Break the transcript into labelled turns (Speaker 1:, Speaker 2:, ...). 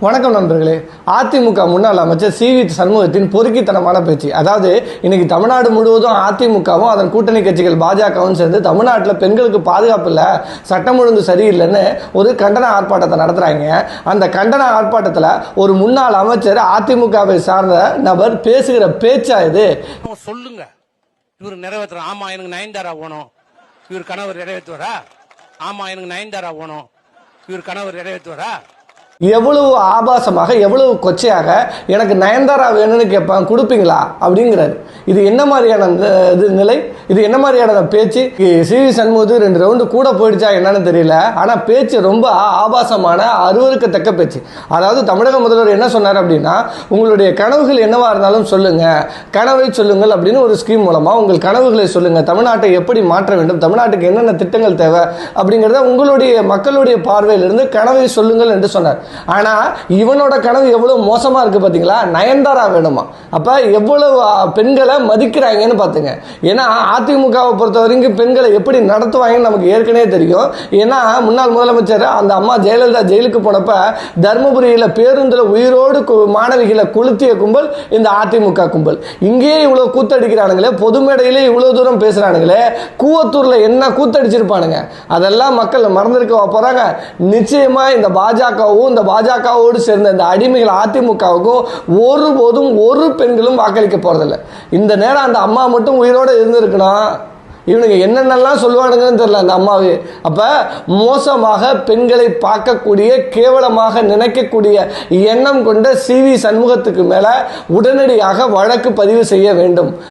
Speaker 1: வணக்கம் நண்பர்களே. அதிமுக முன்னாள் அமைச்சர் சி வி சண்முகத்தின் பொறுக்கித்தனமான பேச்சு. அதாவது இன்னைக்கு தமிழ்நாடு முழுவதும் அதிமுகவும் அதன் கூட்டணி கட்சிகள் பாஜகவும் சேர்ந்து தமிழ்நாட்டில் பெண்களுக்கு பாதுகாப்பு இல்லை, சட்டம் ஒழுங்கு சரியில்லைன்னு ஒரு கண்டன ஆர்ப்பாட்டத்தை நடத்துறாங்க. அந்த கண்டன ஆர்ப்பாட்டத்தில் ஒரு முன்னாள் அமைச்சர் அதிமுகவை சார்ந்த நபர் பேசுகிற பேச்சா இது?
Speaker 2: சொல்லுங்க, இவர் நிறைவேற்ற. ஆமா, எனக்கு நயன்தாரா போனோம், இவர் கணவர் நிறைவேற்றுவாரா? ஆமா, எனக்கு நயன்தாரா போனோம், இவர் கணவர் நிறைவேற்றுவாரா?
Speaker 1: எவ்வளவு ஆபாசமாக, எவ்வளவு கொச்சையாக எனக்கு நயன்தாரா வேணும்னு கேட்பாங்க, கொடுப்பீங்களா அப்படிங்கிறாரு. இது என்ன மாதிரியான நிலை? இது என்ன மாதிரியான பேச்சு? சி வி சண்முகத்துக்கு 2 ரவுண்டு கூட போயிடுச்சா என்னன்னு தெரியல. ஆனால் பேச்சு ரொம்ப ஆபாசமான, அருவருக்கத்தக்க பேச்சு. அதாவது தமிழக முதல்வர் என்ன சொன்னார் அப்படின்னா, உங்களுடைய கனவுகள் என்னவா இருந்தாலும் சொல்லுங்க, கனவை சொல்லுங்கள் அப்படின்னு ஒரு ஸ்கீம் மூலமாக உங்கள் கனவுகளை சொல்லுங்க, தமிழ்நாட்டை எப்படி மாற்ற வேண்டும், தமிழ்நாட்டுக்கு என்னென்ன திட்டங்கள் தேவை அப்படிங்கிறத உங்களுடைய மக்களுடைய பார்வையிலிருந்து கனவை சொல்லுங்கள் என்று சொன்னார். ஆனா இவனோட கனவு எவ்வளவு மோசமா இருக்கு பாத்தீங்களா? நயன்தாரா வேணுமா? அப்ப எவ்வளவு பெண்களை மதிக்கிறாங்கன்னு பாத்துங்க. ஏன்னா அதிமுகவை பொறுத்த வரைக்கும் பெண்களை எப்படி நடத்துவாங்கன்னு நமக்கு ஏற்கனவே தெரியும். ஏன்னா முன்னாள் முதலமைச்சர் அந்த அம்மா ஜெயலலிதா ஜெயிலுக்கு போனப்ப தர்மபுரியில பேருந்துல உயிரோடு மாணவிகளை கொளுத்திய கும்பல் இந்த அதிமுக கும்பல். இங்கேயே இவ்வளவு கூத்தடிக்கிறானுங்களே, பொது மேடையிலே இவ்வளவு தூரம் பேசுறானுங்களே, கூவத்தூர்ல என்ன கூத்தடிச்சிருப்பானுங்க, அதெல்லாம் மக்கள் மறந்திருக்க போறாங்க. நிச்சயமா இந்த பாஜகவும் இந்த பாஜகவோடு சேர்ந்த இந்த அடிமைகள் அதிமுகவுக்கும் ஒருபோதும் ஒரு பெண்களும் வாக்களிக்க போறதில்லை. இந்த நேரம் அந்த அம்மா மட்டும் உயிரோட இருந்திருக்கணும். இவனுங்க என்னென்னலாம் சொல்லுவானுங்கன்னு தெரியல அந்த அம்மாவே. அப்ப மோசமாக பெண்களை பார்க்கக்கூடிய, கேவலமாக நினைக்கக்கூடிய எண்ணம் கொண்ட சி வி சண்முகத்துக்கு மேல உடனடியாக வழக்கு பதிவு செய்ய வேண்டும்.